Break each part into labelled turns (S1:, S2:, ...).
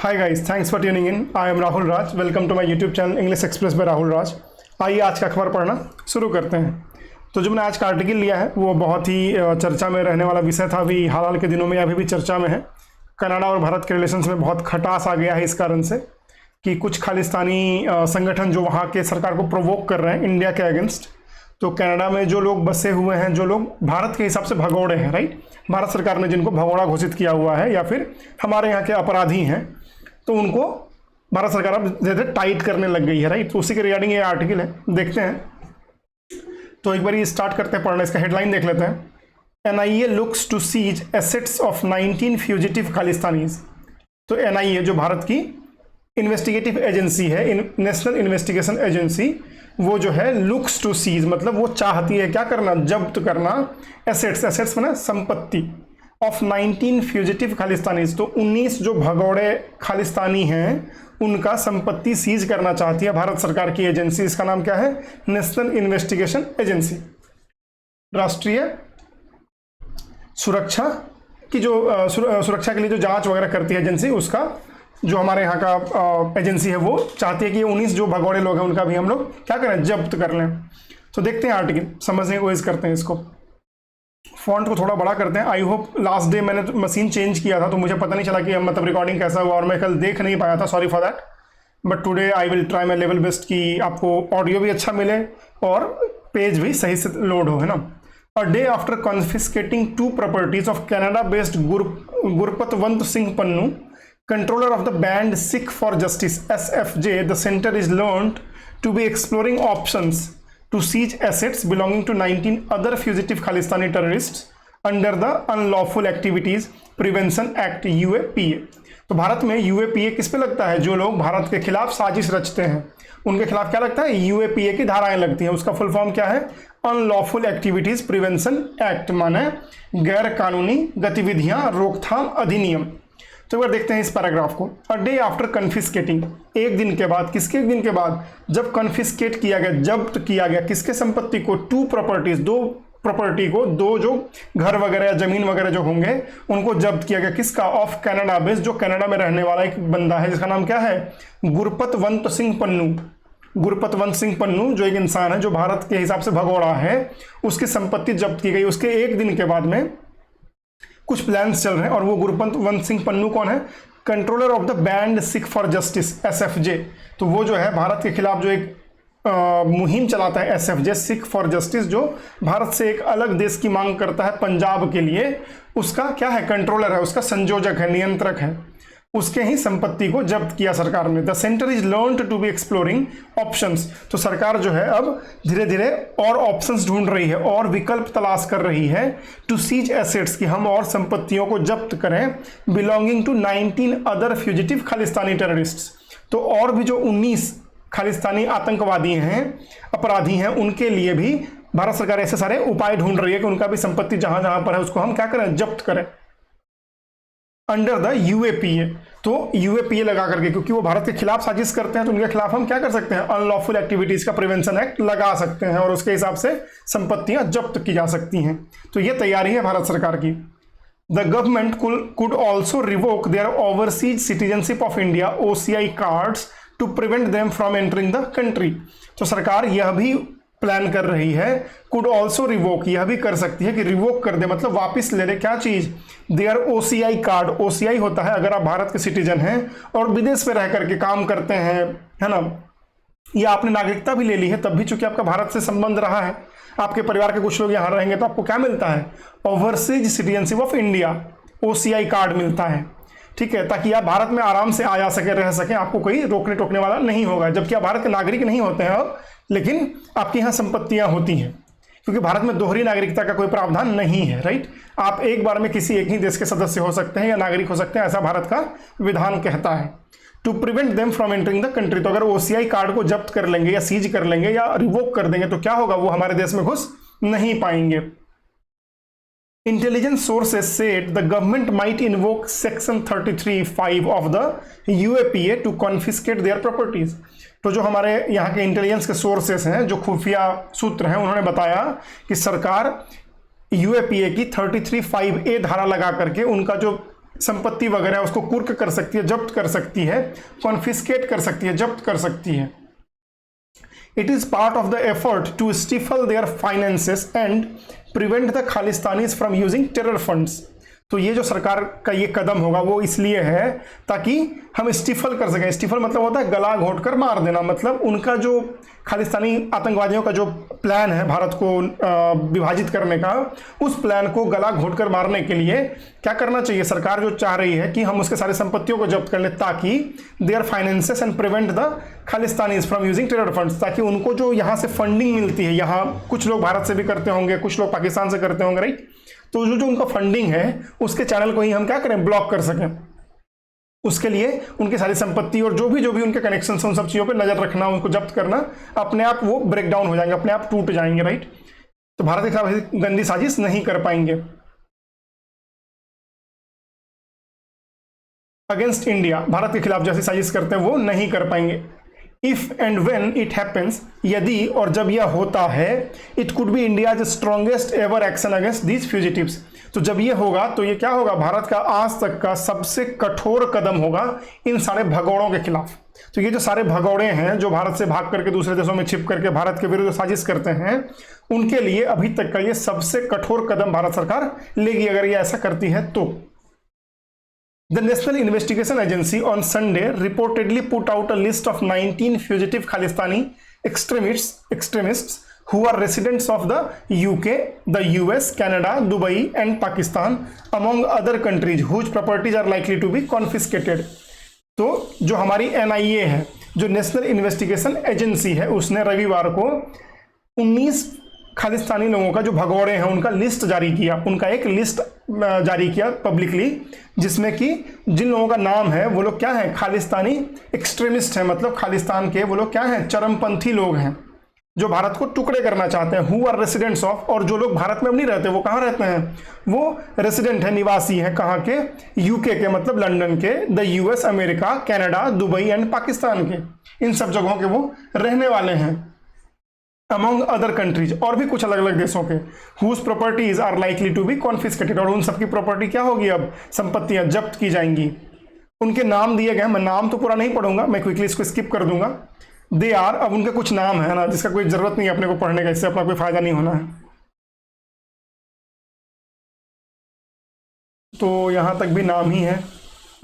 S1: Hi guys, thanks for tuning in. I am Rahul Raj. Welcome to my YouTube channel English Express by Rahul Raj. आइए आज का अखबार पढ़ना शुरू करते हैं। तो जो मैंने आज का आर्टिकल लिया है वो बहुत ही चर्चा में रहने वाला विषय था। अभी हाल के दिनों में अभी भी चर्चा में है। कनाडा और भारत के रिलेशंस में बहुत खटास आ गया है इस कारण से कि कुछ खालिस्तानी संगठन जो वहाँ के सरकार को प्रोवोक कर रहे हैं इंडिया के अगेंस्ट। तो कनाडा में जो लोग बसे हुए हैं, जो लोग भारत के हिसाब से भगोड़े हैं, राइट, भारत सरकार ने जिनको भगोड़ा घोषित किया हुआ है या फिर हमारे यहाँ के अपराधी हैं, तो उनको भारत सरकार अब ज़्यादा टाइट करने लग गई है, राइट। तो उसी के रिगार्डिंग ये आर्टिकल है, देखते हैं। तो एक बार ये स्टार्ट करते हैं पढ़ना। इसका हेडलाइन देख लेते हैं। NIA looks to seize assets of 19 fugitive Khalistanis. तो NIA जो भारत की इन्वेस्टिगेटिव एजेंसी है, नेशनल इन्वेस्टिगेशन एजेंसी, वो जो है लुक्स टू सीज मतलब वो चाहती है क्या करना, जब्त करना एसेट्स माने संपत्ति ऑफ 19 फ्यूजिटिव खालिस्तानीज। तो 19 जो भगोड़े खालिस्तानी हैं उनका संपत्ति सीज करना चाहती है भारत सरकार की एजेंसी। इसका नाम क्या है? National Investigation agency. राष्ट्रीय सुरक्षा की जो सुरक्षा के लिए जो जांच वगैरह करती है एजेंसी, उसका जो हमारे यहाँ का एजेंसी है वो चाहती है कि 19 जो भगोड़े लोग हैं उनका भी हम लोग क्या करें, जब्त कर लें। तो देखते हैं आर्टिकल, समझने की कोशिश करते हैं। इसको फॉन्ट को थोड़ा बड़ा करते हैं। आई होप लास्ट डे मैंने मशीन चेंज किया था तो मुझे पता नहीं चला कि मतलब रिकॉर्डिंग कैसा हुआ और मैं कल देख नहीं पाया था, sorry for that. But today I will try my level best कि आपको ऑडियो भी अच्छा मिले और पेज भी सही से लोड हो, है ना। A day after confiscating 2 properties of Canada based Gurpatwant Singh Pannun, controller of the band Sikh for Justice SFJ, the center is learned to be exploring options to seize assets belonging to 19 other fugitive Khalistani terrorists under the Unlawful Activities Prevention Act UAPA। तो भारत में UAPA किस पे लगता है? जो लोग भारत के खिलाफ साजिश रचते हैं उनके खिलाफ क्या लगता है? UAPA की धाराएं लगती हैं। उसका फुल फॉर्म क्या है? अनलॉफुल एक्टिविटीज प्रिवेंशन एक्ट, माने गैर कानूनी गतिविधियां रोकथाम अधिनियम। तो एक बार देखते हैं इस पैराग्राफ को। अ डे आफ्टर कन्फिस्केटिंग, एक दिन के बाद, किसके एक दिन के बाद? जब कन्फिस्केट किया गया, जब्त किया गया किसके संपत्ति को? 2 प्रॉपर्टीज, 2 प्रॉपर्टी को, 2 जो घर वगैरह या जमीन वगैरह जो होंगे उनको जब्त किया गया। किसका? ऑफ कनाडा बेस्ड, जो कनाडा में रहने वाला एक बंदा है जिसका नाम क्या है? गुरपतवंत सिंह पन्नू। गुरपतवंत सिंह पन्नू जो एक इंसान है जो भारत के हिसाब से भगोड़ा है, उसकी संपत्ति जब्त की गई। उसके एक दिन के बाद में कुछ प्लान्स चल रहे हैं। और वो गुरपतवंत सिंह पन्नू कौन है? Controller of the band Sikh for justice SFJ। तो वो जो है भारत के खिलाफ जो एक मुहिम चलाता है SFJ, सिख फॉर जस्टिस, जो भारत से एक अलग देश की मांग करता है पंजाब के लिए, उसका क्या है? कंट्रोलर है, उसका संयोजक है, नियंत्रक है। उसके ही संपत्ति को जब्त किया सरकार ने। The centre is learn to be exploring options. तो सरकार जो है अब धीरे धीरे और ऑप्शंस ढूंढ रही है और विकल्प तलाश कर रही है टू सीज एसेट्स, कि हम और संपत्तियों को जब्त करें, belonging to 19 other fugitive Khalistani terrorists. तो और भी जो 19 खालिस्तानी आतंकवादी हैं, अपराधी हैं, उनके लिए भी भारत सरकार ऐसे सारे उपाय ढूंढ रही है कि उनका भी संपत्ति जहां जहां पर है उसको हम क्या करें, जब्त करें अंडर द UAPA। तो UAPA लगा करके, क्योंकि वो भारत के खिलाफ साजिश करते हैं तो उनके खिलाफ हम क्या कर सकते हैं? अनलॉफुल एक्टिविटीज का प्रिवेंशन एक्ट लगा सकते हैं और उसके हिसाब से संपत्तियां जब्त की जा सकती हैं। तो ये तैयारी है भारत सरकार की। The government could also revoke their overseas citizenship of India OCI cards to prevent them from entering the country. तो सरकार यह भी प्लान कर रही है, कुड ऑल्सो रिवोक, यह भी कर सकती है कि रिवोक कर दे, मतलब वापस ले ले। क्या चीज? There OCI card. OCI होता है अगर आप भारत के सिटीजन हैं और विदेश में रह करके काम करते हैं, है ना, या आपने नागरिकता भी ले ली है, तब भी चूंकि आपका भारत से संबंध रहा है, आपके परिवार के कुछ लोग यहाँ रहेंगे, तो आपको क्या मिलता है? Overseas citizenship of India OCI card मिलता है, ठीक है, ताकि आप भारत में आराम से आ जा सके, रह सके, आपको कोई रोकने टोकने वाला नहीं होगा। जबकि आप भारत के नागरिक नहीं होते हैं अब, लेकिन आपके यहाँ संपत्तियां होती हैं, क्योंकि भारत में दोहरी नागरिकता का कोई प्रावधान नहीं है, राइट। आप एक बार में किसी एक ही देश के सदस्य हो सकते हैं या नागरिक हो सकते हैं, ऐसा भारत का विधान कहता है। To prevent them from entering the country. तो अगर OCI कार्ड को जब्त कर लेंगे या सीज कर लेंगे या रिवोक कर देंगे तो क्या होगा? वो हमारे देश में घुस नहीं पाएंगे। Intelligence sources said the government might invoke Section 33(5) of the UAPA to confiscate their properties। तो जो हमारे यहाँ के इंटेलिजेंस के सोर्सेस हैं, जो खुफिया सूत्र हैं, उन्होंने बताया कि सरकार UAPA की 33(5)A धारा लगा करके उनका जो संपत्ति वगैरह उसको कुर्क कर सकती है, जब्त कर सकती है, कॉन्फिस्केट कर सकती है, जब्त कर सकती है। It is part of the effort to stifle their finances and prevent the Khalistanis from using terror funds. तो ये जो सरकार का ये कदम होगा वो इसलिए है ताकि हम स्टिफल कर सकें। स्टिफल मतलब होता है गला घोट कर मार देना, मतलब उनका जो खालिस्तानी आतंकवादियों का जो प्लान है भारत को विभाजित करने का, उस प्लान को गला घोट कर मारने के लिए क्या करना चाहिए, सरकार जो चाह रही है कि हम उसके सारे संपत्तियों को जब्त कर ले ताकि their finances and prevent the Khalistanis from using terror funds, ताकि उनको जो यहाँ से फंडिंग मिलती है, यहाँ कुछ लोग भारत से भी करते होंगे, कुछ लोग पाकिस्तान से करते होंगे, राइट, तो जो उनका फंडिंग है उसके चैनल को ही हम क्या करें, ब्लॉक कर सकें। उसके लिए उनकी सारी संपत्ति और जो भी उनके कनेक्शन उन सब चीजों पे नजर रखना, उनको जब्त करना, अपने आप वो ब्रेक डाउन हो जाएंगे, अपने आप टूट जाएंगे, राइट। तो भारत के खिलाफ गंदी साजिश नहीं कर पाएंगे। अगेंस्ट इंडिया भारत के खिलाफ जैसी साजिश करते हैं वो नहीं कर पाएंगे। If and when it happens, यदि और जब यह होता है, it could be India's strongest ever action against these fugitives. तो जब ये होगा तो ये क्या होगा, भारत का आज तक का सबसे कठोर कदम होगा इन सारे भगौड़ों के खिलाफ। तो ये जो सारे भगौड़े हैं जो भारत से भाग करके दूसरे देशों में छिप करके भारत के विरुद्ध साजिश करते हैं, उनके लिए अभी तक का ये सबसे कठोर कदम भारत सरकार लेगी अगर ये ऐसा करती है तो। The National Investigation Agency on Sunday reportedly put out a list of 19 fugitive Khalistani extremists who are residents of the UK, the US, Canada, Dubai and Pakistan, among other countries whose properties are likely to be confiscated. तो जो हमारी NIA है, जो national Investigation agency है, उसने रविवार को 19 खालिस्तानी लोगों का जो भगौड़े हैं उनका लिस्ट जारी किया, उनका एक लिस्ट जारी किया पब्लिकली, जिसमें कि जिन लोगों का नाम है वो लोग क्या हैं, खालिस्तानी एक्सट्रीमिस्ट हैं, मतलब खालिस्तान के वो लोग क्या हैं, चरमपंथी लोग हैं जो भारत को टुकड़े करना चाहते हैं। हु आर रेसिडेंट्स ऑफ, और जो लोग भारत में अब नहीं रहते वो कहाँ रहते हैं, वो रेसिडेंट है, निवासी हैं, कहाँ के, यूके के मतलब लंदन के, the US, America, Canada, Dubai and Pakistan के, इन सब जगहों के वो रहने वाले हैं। अमॉन्ग अदर कंट्रीज, और भी कुछ अलग अलग देशों के, whose properties are likely to be confiscated, और उन सबकी प्रॉपर्टी क्या होगी, अब संपत्तियां जब्त की जाएंगी। उनके नाम दिए गए, मैं नाम तो पूरा नहीं पढ़ूंगा, मैं क्विकली इसको स्किप कर दूंगा। दे आर, अब उनके कुछ नाम है ना जिसका कोई जरूरत नहीं है अपने को पढ़ने का, इससे अपना कोई फायदा नहीं होना है, तो यहां तक भी नाम ही है,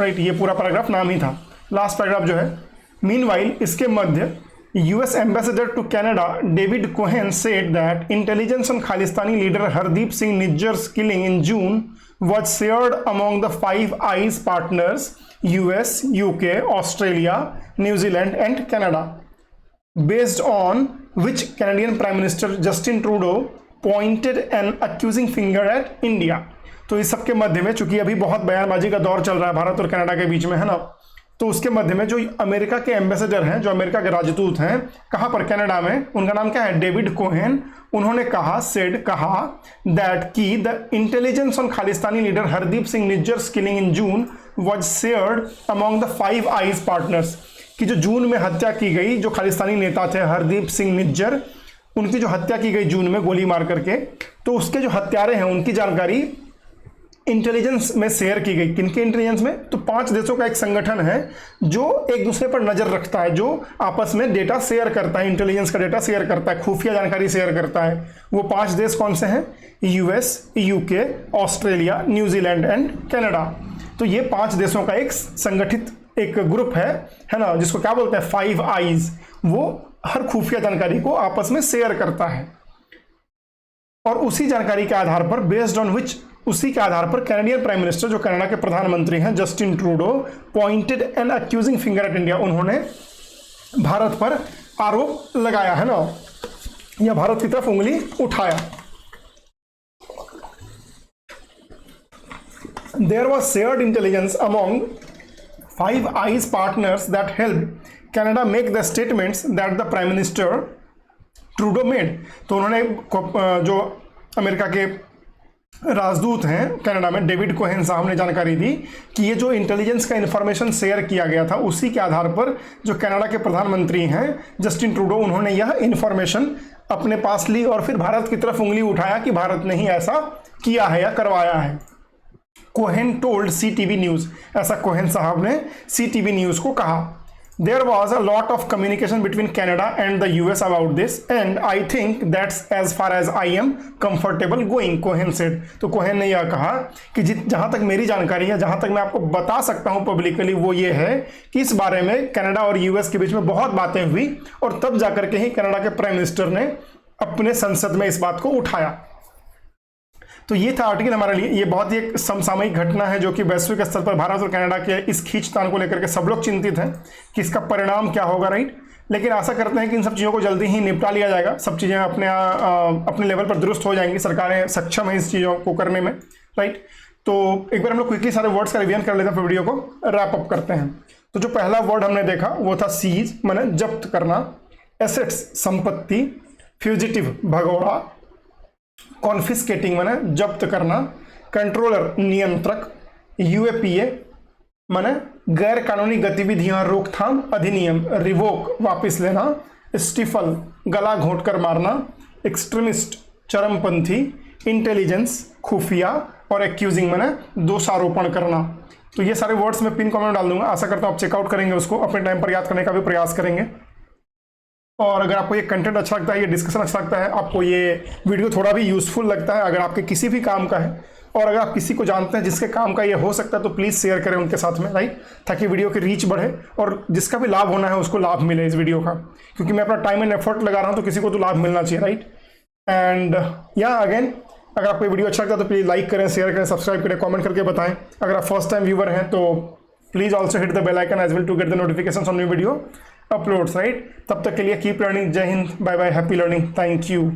S1: राइट, ये पूरा पैराग्राफ नाम ही था। लास्ट पैराग्राफ जो है, मीनवाइल इसके मध्य US Ambassador to Canada David Cohen said that intelligence on Khalistani leader Hardeep Singh Nijjar's killing in June was shared among the Five Eyes partners US, UK, Australia, New Zealand and Canada, based on which Canadian Prime Minister Justin Trudeau pointed an accusing finger at India। तो इस सब के मध्य में चूंकि अभी बहुत बयानबाजी का दौर चल रहा है भारत और कनाडा के बीच में, है ना, तो उसके मध्य में जो अमेरिका के एम्बेसडर हैं, जो अमेरिका के राजदूत हैं, कहाँ पर, कनाडा में, उनका नाम क्या है, डेविड कोहेन, उन्होंने कहा, सेड, कहा, दैट की the intelligence on Khalistani leader Hardeep Singh निज्जर्स killing in June was shared among the five eyes partners, कि जो जून में हत्या की गई, जो खालिस्तानी नेता थे हरदीप सिंह निज्जर, उनकी जो हत्या की गई जून में गोली मार करके, तो उसके जो हत्यारे हैं उनकी जानकारी इंटेलिजेंस में शेयर की गई। किनके इंटेलिजेंस में, तो 5 देशों का एक संगठन है जो एक दूसरे पर नजर रखता है, जो आपस में डेटा शेयर करता है, इंटेलिजेंस का डेटा शेयर करता है, खुफिया जानकारी शेयर करता है। वो 5 देश कौन से हैं, US, UK, Australia, New Zealand and Canada. तो ये 5 देशों का एक संगठित एक ग्रुप है ना, जिसको क्या बोलते हैं, 5 आइज। वो हर खुफिया जानकारी को आपस में शेयर करता है, और उसी जानकारी के आधार पर, बेस्ड ऑन विच, उसी के आधार पर कैनेडियन प्राइम मिनिस्टर, जो कनाडा के प्रधानमंत्री हैं Justin Trudeau, pointed an accusing finger at India, उन्होंने भारत पर आरोप लगाया, है ना, या भारत की तरफ उंगली उठाया। There was shared intelligence among 5 eyes partners that help Canada make the statements that the prime minister Trudeau made. तो उन्होंने जो अमेरिका के राजदूत हैं कनाडा में, डेविड कोहेन साहब ने जानकारी दी कि ये जो इंटेलिजेंस का इंफॉर्मेशन शेयर किया गया था, उसी के आधार पर जो कनाडा के प्रधानमंत्री हैं जस्टिन ट्रूडो, उन्होंने यह इंफॉर्मेशन अपने पास ली और फिर भारत की तरफ उंगली उठाया कि भारत ने ही ऐसा किया है या करवाया है। कोहेन टोल्ड CTV न्यूज, ऐसा कोहेन साहब ने CTV न्यूज को कहा। There was a lot of communication between Canada and the US about this, and I think that's as far as I am comfortable going, Cohen said। तो Cohen ने यह कहा कि जहां तक मेरी जानकारी है, जहां तक मैं आपको बता सकता हूं पब्लिकली, वो ये है कि इस बारे में कनाडा और US के बीच में बहुत बातें हुई और तब जाकर के ही कनाडा के प्राइम मिनिस्टर ने अपने संसद में इस बात को उठाया। तो ये था आर्टिकल हमारे लिए। ये बहुत ही एक समसामयिक घटना है जो कि वैश्विक स्तर पर भारत और कनाडा के इस खींचतान को लेकर के सब लोग चिंतित हैं कि इसका परिणाम क्या होगा, राइट। लेकिन आशा करते हैं कि इन सब चीज़ों को जल्दी ही निपटा लिया जाएगा, सब चीज़ें अपने लेवल पर दुरुस्त हो जाएंगी, सरकारें सक्षम हैं इस चीज़ों को करने में, राइट। तो एक बार हम लोग क्विकली सारे वर्ड्स का रिवीजन कर लेते हैं, फिर वीडियो को रैप अप करते हैं। तो जो पहला वर्ड हमने देखा वो था सीज, माने जब्त करना, एसेट्स संपत्ति, फ्यूजिटिव भगोड़ा, कॉन्फिस्केटिंग माने जब्त करना, कंट्रोलर नियंत्रक, यूएपीए माने गैर कानूनी गतिविधियां रोकथाम अधिनियम, रिवोक वापस लेना, स्टिफल गला घोंटकर मारना, एक्सट्रीमिस्ट चरमपंथी, इंटेलिजेंस खुफिया और एक्यूजिंग माने दोषारोपण करना। तो ये सारे वर्ड्स मैं पिन कमेंट डाल दूंगा, आशा करता हूं आप चेकआउट करेंगे, उसको अपने टाइम पर याद करने का भी प्रयास करेंगे। और अगर आपको ये कंटेंट अच्छा लगता है, ये डिस्कशन अच्छा लगता है, आपको ये वीडियो थोड़ा भी यूजफुल लगता है, अगर आपके किसी भी काम का है और अगर आप किसी को जानते हैं जिसके काम का ये हो सकता है, तो प्लीज़ शेयर करें उनके साथ में, राइट, ताकि वीडियो की रीच बढ़े और जिसका भी लाभ होना है उसको लाभ मिले इस वीडियो का, क्योंकि मैं अपना टाइम एंड एफर्ट लगा रहा हूँ तो किसी को तो लाभ मिलना चाहिए, राइट। एंड या अगेन, अगर आपको वीडियो अच्छा लगता है तो प्लीज़ लाइक करें, शेयर करें, सब्सक्राइब करें, कमेंट करके बताएं। अगर आप फर्स्ट टाइम व्यूवर हैं तो please also hit the bell icon as well to get the notification on new video uploads, right. तब तक के लिए कीप लर्निंग। जय हिंद, bye bye, happy learning, thank you.